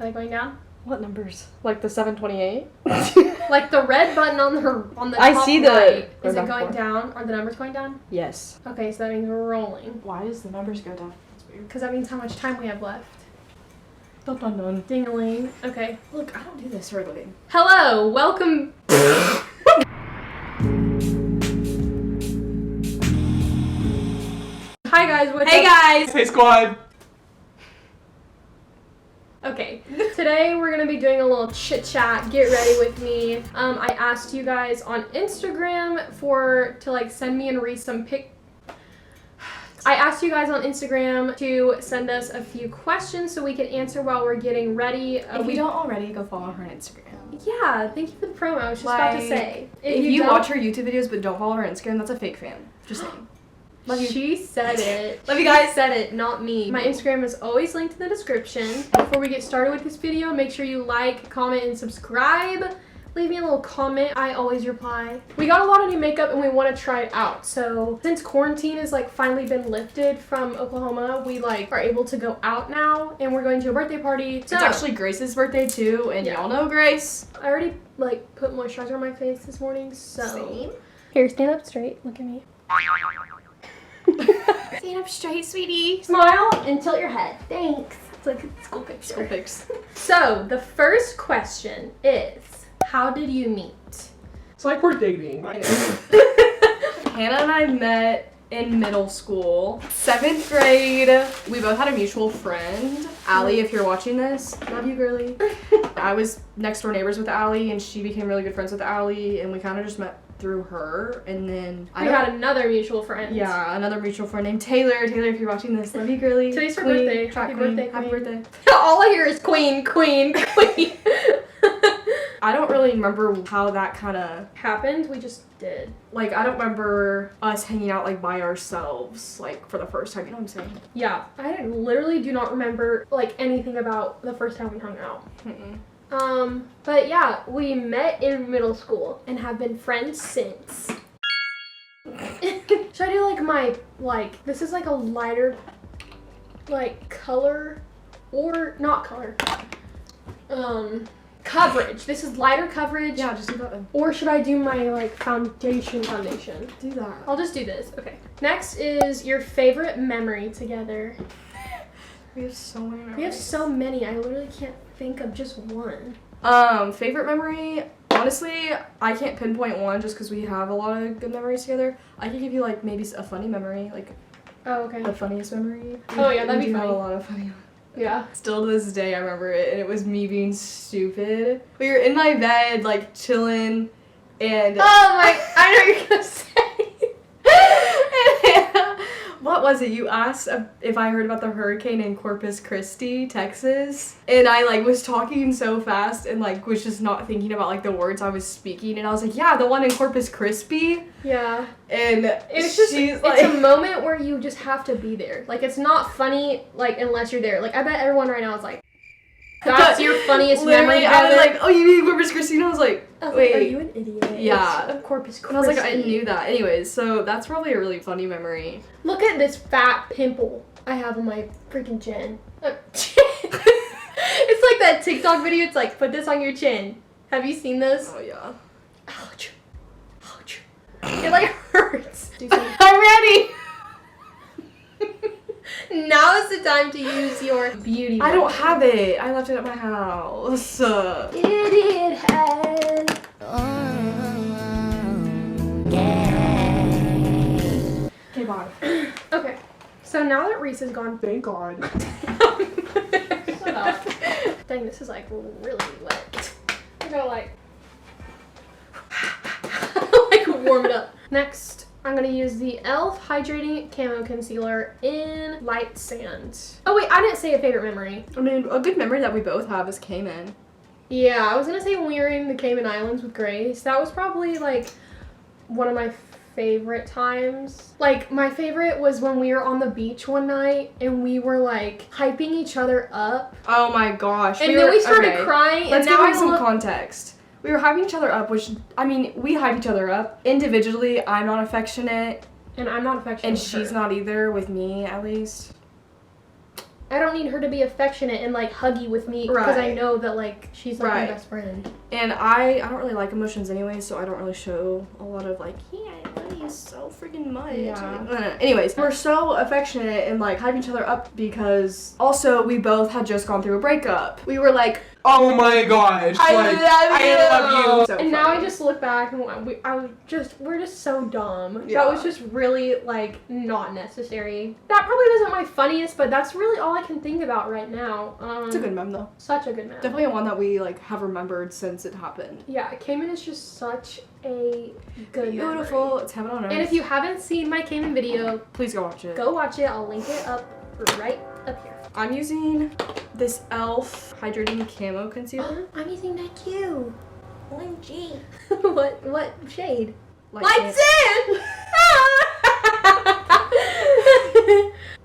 Are they going down? What numbers? Like the 728? Like the red button on the I top see the- right. Go Is it back going forth. down? Are the numbers going down? Yes. Okay, so that means we're rolling. Why does the numbers go down? That's weird. Because that means how much time we have left. Dun dun dun. Ding-a-ling. Okay. Look, I don't do this for a living. Hello, welcome. Hi guys, what's Hey up? guys! Hey squad! Okay, today we're gonna be doing a little chit chat. Get ready with me. I asked you guys on Instagram to like send me and Reese some I asked you guys on Instagram to send us a few questions so we can answer while we're getting ready. If you don't already, go follow her on Instagram. Yeah, thank you for the promo. I was just about to say. If you don't- watch her YouTube videos but don't follow her on Instagram, that's a fake fan. Just saying. Love you. She said it. Love you She guys. said it, not me. My Instagram is always linked in the description. Before we get started with this video, make sure you like, comment, and subscribe. Leave me a little comment. I always reply. We got a lot of new makeup and we want to try it out. So since quarantine has like finally been lifted from Oklahoma, we like are able to go out now and we're going to a birthday party. So It's actually Grace's birthday too, and Yeah. y'all know Grace. I already like put moisturizer on my face this morning, so. Same. Here, stand up straight. Look at me. Stand up straight, sweetie. Smile and tilt your head. Thanks. It's like a school picture. School pics. So, the first question is, how did you meet? It's like we're dating. Hannah and I met in middle school. 7th grade. We both had a mutual friend. Allie, if you're watching this, love you, girly. I was next door neighbors with Allie, and she became really good friends with Allie, and we kind of just met through her, and then We had another mutual friend. Yeah, another mutual friend named Taylor. Taylor, if you're watching this, love you, girly. Today's her Queen, birthday. track Happy queen. birthday, Happy queen. birthday. All I hear is queen, queen, queen. I don't really remember how that kind of, Happened, we just did. like, I don't remember us hanging out, like, by ourselves, like, for the first time, you know what I'm saying? Yeah, I literally do not remember, like, anything about the first time we hung out. Mm-mm. But yeah, we met in middle school and have been friends since. Should I do this is like a lighter, like, color, or not color, coverage. This is lighter coverage. Yeah, just do that then. Or should I do my, like, foundation? Do that. I'll just do this. Okay. Next is your favorite memory together. We have so many memories. We have so many. I literally can't think of just one. Favorite memory, honestly, I can't pinpoint one just because we have a lot of good memories together. I could give you, like, maybe a funny memory, like, Oh, okay. the funniest memory. Oh, yeah, that'd We be do have funny. a lot of funny. Yeah. Still to this day, I remember it, and it was me being stupid. We were in my bed, like, chilling, and... Oh my, I know what you're gonna say. What was it? You asked if I heard about the hurricane in Corpus Christi, Texas, and I, like, was talking so fast and, like, was just not thinking about, like, the words I was speaking, and I was like, yeah, the one in Corpus Christi, Yeah. and It's just, she's it's a moment where you just have to be there. Like, it's not funny, like, unless you're there. Like, I bet everyone right now is like, that's your funniest memory Literally, I was together. like, oh, you mean Corpus Christi? And I was like, I was wait. like, are you an idiot? Yeah. It's Corpus Christi. And I was like, I knew that. Anyways, so that's probably a really funny memory. Look at this fat pimple I have on my freaking chin. It's like that TikTok video. It's like, put this on your chin. Have you seen this? Oh, yeah. Ouch. Ouch. It like hurts. I'm ready! Now is the time to use your beauty. I don't blender. have it. I left it at my house. Idiot head. Okay, bye. Okay, so now that Reese is gone. Thank God. Shut up. Dang, this is like really wet. I gotta like warm it up. Next, I'm gonna use the e.l.f. Hydrating Camo Concealer in Light Sand. Oh wait, I didn't say a favorite memory. I mean, a good memory that we both have is Cayman. Yeah, I was gonna say when we were in the Cayman Islands with Grace. That was probably like one of my favorite times. Like, my favorite was when we were on the beach one night and we were like hyping each other up. Oh my gosh. And then we started okay. crying. Let's and give now you I some look, context. We were hyping each other up, which, I mean, we hype each other up. Individually, I'm not affectionate, and I'm not affectionate. and with she's her. not either, with me, at least. I don't need her to be affectionate and like huggy with me because I Right. know that like she's like Right. my best friend. And I don't really like emotions anyway, so I don't really show a lot of like, yeah, I love you so freaking much. Yeah. Like, anyways, we're so affectionate and like hyping each other up because also we both had just gone through a breakup. We were like, Oh my gosh. I like, love you. I love you. So And now I funny. just look back and we're just so dumb. Yeah. That was just really like not necessary. That probably wasn't my funniest, but that's really all I can think about right now. It's a good mem though. Such a good mem. Definitely one that we like have remembered since it happened. Yeah, Cayman is just such a good Beautiful. memory. It's heaven on earth. And if you haven't seen my Cayman video, please go watch it. go watch it. I'll link it up right up here. I'm using this e.l.f. hydrating camo concealer. I'm using that too. OMG. what shade? Like Light sand!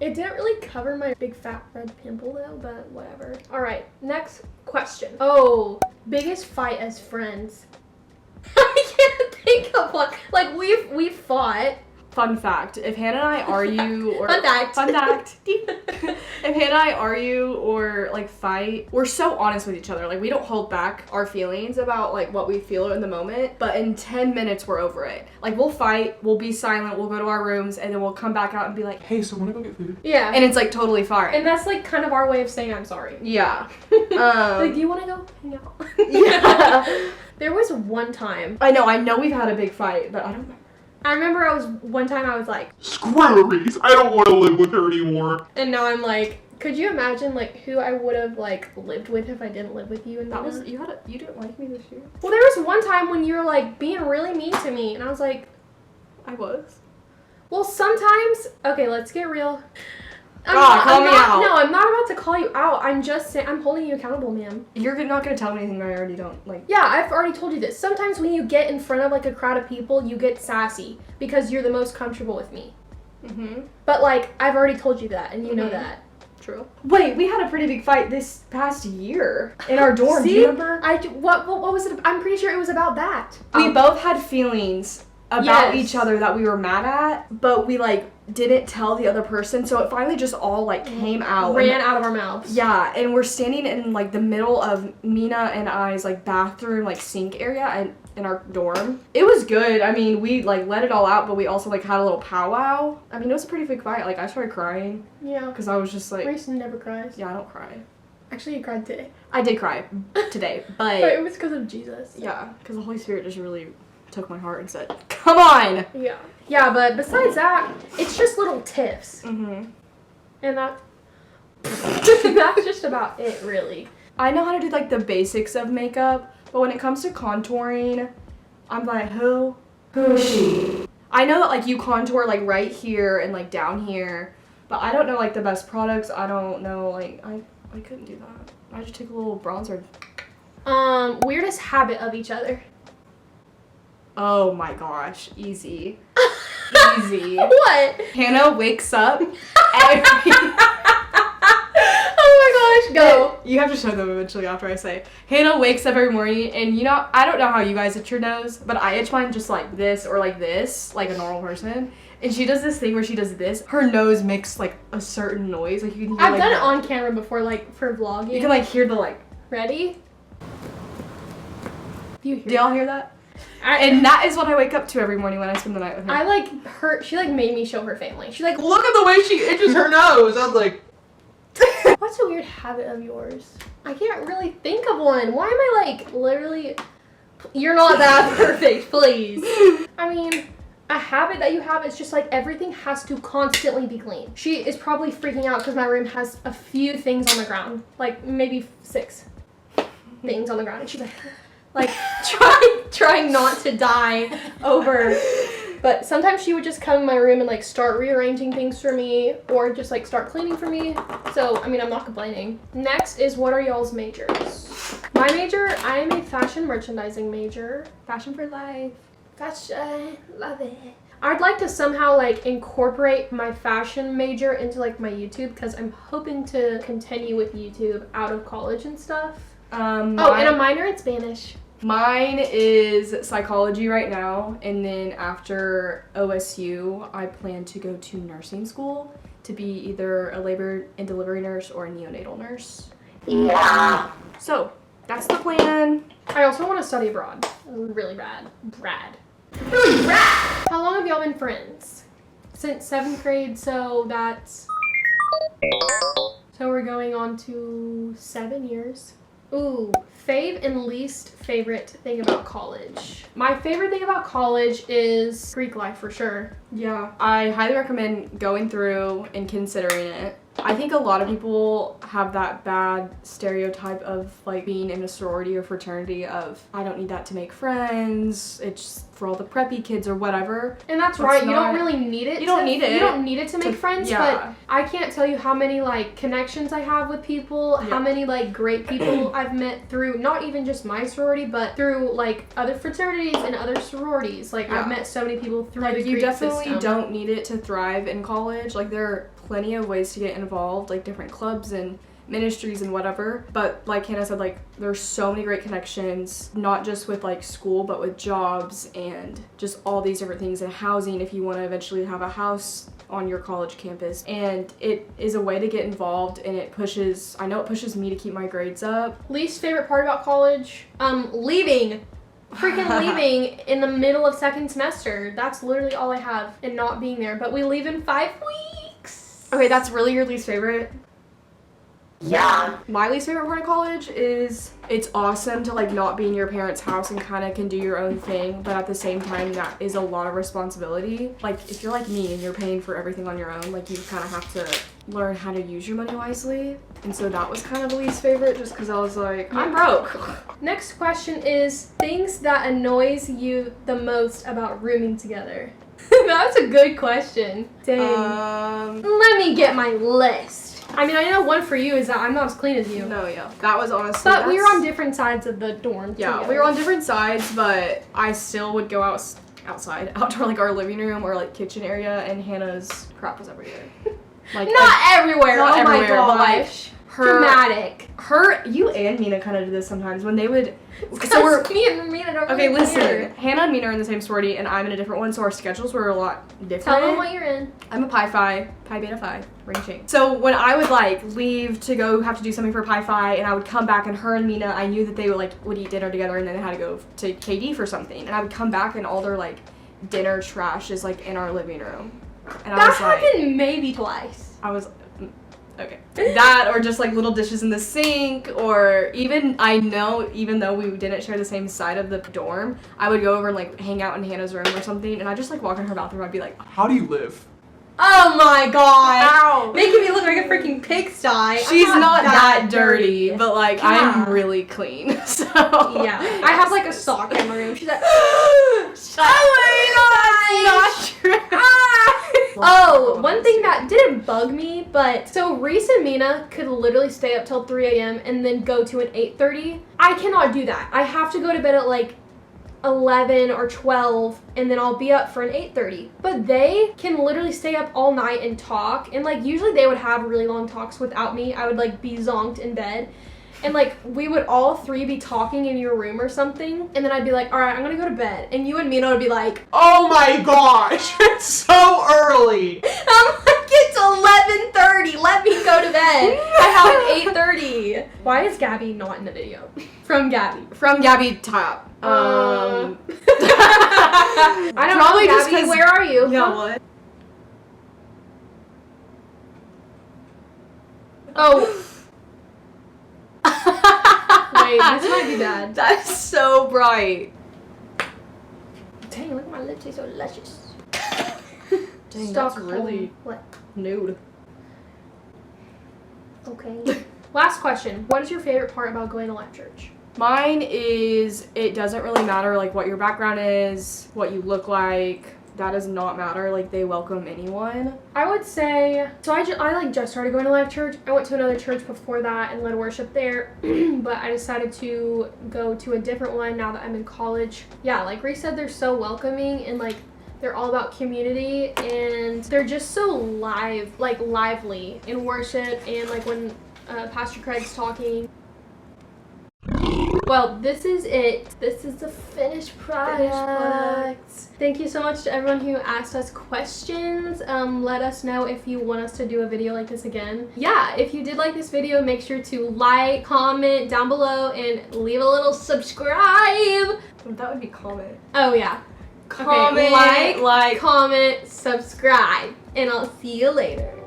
It didn't really cover my big fat red pimple though, but whatever. Alright, next question. Oh, biggest fight as friends. I can't think of one. Like we've fought. Fun fact, if Hannah and I argue or Fun fact. if Hannah and I argue or like fight, we're so honest with each other. Like we don't hold back our feelings about like what we feel in the moment, but in 10 minutes we're over it. Like we'll fight, we'll be silent, we'll go to our rooms, and then we'll come back out and be like, Hey, so wanna go get food? Yeah. and it's like totally fine. And that's like kind of our way of saying I'm sorry. Yeah. Like, do you want to go hang out? Yeah. There was one time. I know we've had a big fight, but I don't. I remember one time I was like, Screw Reese, I don't want to live with her anymore. and now I'm like, could you imagine like who I would have like lived with if I didn't live with you? And That was you didn't like me this year. Well, there was one time when you were like being really mean to me, and I was like, I was. well, sometimes. Okay, let's get real. Call me out. No, I'm not about to call you out. I'm just saying I'm holding you accountable, ma'am. You're not gonna tell me anything that I already don't like. Yeah, I've already told you this. Sometimes when you get in front of like a crowd of people, you get sassy because you're the most comfortable with me. Mhm. But like I've already told you that, and you know Mhm. that. True. Wait, we had a pretty big fight this past year in our dorm. Do See? you remember? What was it? I'm pretty sure it was about that. We both had feelings about Yes. each other that we were mad at, but we like didn't tell the other person, so it finally just all like came out. Ran out of our mouths. Yeah, and we're standing in like the middle of Mina and I's like bathroom like sink area and in our dorm. It was good. I mean, we like let it all out, but we also like had a little powwow. I mean, it was a pretty big fight. Like I started crying Yeah. because I was just like, Reese never cries. yeah, I don't cry. Actually, you cried today. I did cry today, But but it was because of Jesus. yeah, because the Holy Spirit just really took my heart and said, "Come on." Yeah. Yeah, but besides that, it's just little tiffs. Mhm. And that's just about it, really. I know how to do like the basics of makeup, but when it comes to contouring, I'm like, who is she? I know that like you contour like right here and like down here, but I don't know like the best products. I don't know like I couldn't do that. I just take a little bronzer. Weirdest habit of each other. Oh my gosh, easy. Easy. What? Hannah wakes up every Oh my gosh, go. You have to show them eventually after I say. Hannah wakes up every morning and you know, I don't know how you guys itch your nose, but I itch mine just like this or like this, like a normal person. And she does this thing where she does this. Her nose makes like a certain noise. Like you can hear I've like done it the- on camera before, like for vlogging. You can like hear the like. Ready? Do you hear? Do y'all hear that? I, And that is what I wake up to every morning when I spend the night with her. I like her. She like made me show her family. She like. Look at the way she itches her nose. I was like, What's a weird habit of yours? I can't really think of one. Why am I like literally? You're not that perfect, please. I mean, a habit that you have is just like everything has to constantly be clean. She is probably freaking out because my room has a few things on the ground, like maybe 6 things on the ground, and she's like trying not to die over. But sometimes she would just come in my room and like start rearranging things for me or just like start cleaning for me. So, I mean, I'm not complaining. Next is what are y'all's majors? My major, I am a fashion merchandising major. Fashion for life. Fashion, love it. I'd like to somehow like incorporate my fashion major into like my YouTube because I'm hoping to continue with YouTube out of college and stuff. And a minor in Spanish. Mine is psychology right now, and then after OSU, I plan to go to nursing school to be either a labor and delivery nurse or a neonatal nurse. Yeah. So that's the plan. I also want to study abroad. Really rad. Really rad! How long have y'all been friends? Since 7th grade, so that's... So we're going on to 7 years. Ooh, fave and least favorite thing about college. My favorite thing about college is Greek life for sure. Yeah, I highly recommend going through and considering it. I think a lot of people have that bad stereotype of like being in a sorority or fraternity of I don't need that to make friends. It's for all the preppy kids or whatever. And that's right. You don't really need it. You don't need it. You don't need it to make friends. Yeah. But I can't tell you how many like connections I have with people. Yeah. How many like great people I've met through not even just my sorority, but through like other fraternities and other sororities. Like Yeah. I've met so many people through Like the you Greek definitely system. don't need it to thrive in college. Like there are plenty of ways to get involved, like different clubs and ministries and whatever. But like Hannah said, like there's so many great connections, not just with like school, but with jobs and just all these different things and housing if you want to eventually have a house on your college campus. And it is a way to get involved, and it pushes me to keep my grades up. Least favorite part about college? Leaving. Freaking leaving in the middle of second semester. That's literally all I have, and not being there. But we leave in 5 weeks. Okay, that's really your least favorite? Yeah. My least favorite part of college is it's awesome to like not be in your parents' house and kind of can do your own thing, but at the same time that is a lot of responsibility. Like if you're like me and you're paying for everything on your own, like you kind of have to learn how to use your money wisely. And so that was kind of the least favorite just because I was like, I'm broke. Next question is things that annoys you the most about rooming together. That's a good question. Dang. Let me get my list. I mean, I know one for you is that I'm not as clean as you. No, yeah. That was honestly But we were on different sides of the dorm. Yeah, together. we were on different sides, but I still would go outside out to like our living room or like kitchen area, and Hannah's crap was everywhere. Like Not everywhere. not Oh everywhere, my but, like, gosh. her- Dramatic. you and Mina kind of did this sometimes when they would. So we're me and Mina don't Okay, really listen. care. Hannah and Mina are in the same sorority, and I'm in a different one, so our schedules were a lot different. Tell them what you're in. I'm a Pi Beta Phi, ring chain. So when I would like leave to go have to do something for Pi Phi, and I would come back, and her and Mina, I knew that they would eat dinner together, and then they had to go to KD for something, and I would come back, and all their like dinner trash is like in our living room, and That was like, happened maybe twice. I was. Okay. That or just like little dishes in the sink, or even though we didn't share the same side of the dorm, I would go over and like hang out in Hannah's room or something, and I'd just like walk in her bathroom. I'd be like, How do you live? Oh my god. ow. Making me look like a freaking pigsty. She's I'm not that dirty, but like Yeah. I'm really clean. So Yeah. I have like a sock in my room. She's like, not true. oh, one thing that didn't bug me, but so Reese and Mina could literally stay up till 3 a.m. and then go to an 8:30. I cannot do that. I have to go to bed at like 11 or 12 and then I'll be up for an 8:30. But they can literally stay up all night and talk, and like usually they would have really long talks without me. I would like be zonked in bed. And like we would all three be talking in your room or something, and then I'd be like, all right, I'm gonna go to bed. And you and Mina would be like, Oh my gosh, it's so early. I'm like, it's 11:30. Let me go to bed. I have an 8:30. Why is Gabby not in the video? From Gabby. From Gabby Top. I don't Probably know, just Gabby. 'cause- Where are you? Yeah, what? Oh. Wait, this might be bad. That's so bright. Dang, look at my lips. They're so luscious. Dang, Stop that's really What? nude. Okay. Last question. What is your favorite part about going to Life Church? Mine is it doesn't really matter like what your background is, what you look like. That does not matter. Like they welcome anyone. I would say, so I like just started going to Life Church. I went to another church before that and led worship there, but I decided to go to a different one now that I'm in college. Yeah, like Reese said, they're so welcoming and like they're all about community, and they're just so lively in worship, and like when Pastor Craig's talking. Well, this is it. This is the finished product. Thank you so much to everyone who asked us questions. Let us know if you want us to do a video like this again. Yeah, if you did like this video, make sure to like, comment down below, and leave a little subscribe. That would be comment. Oh yeah. Comment, Okay, like, comment, subscribe, and I'll see you later.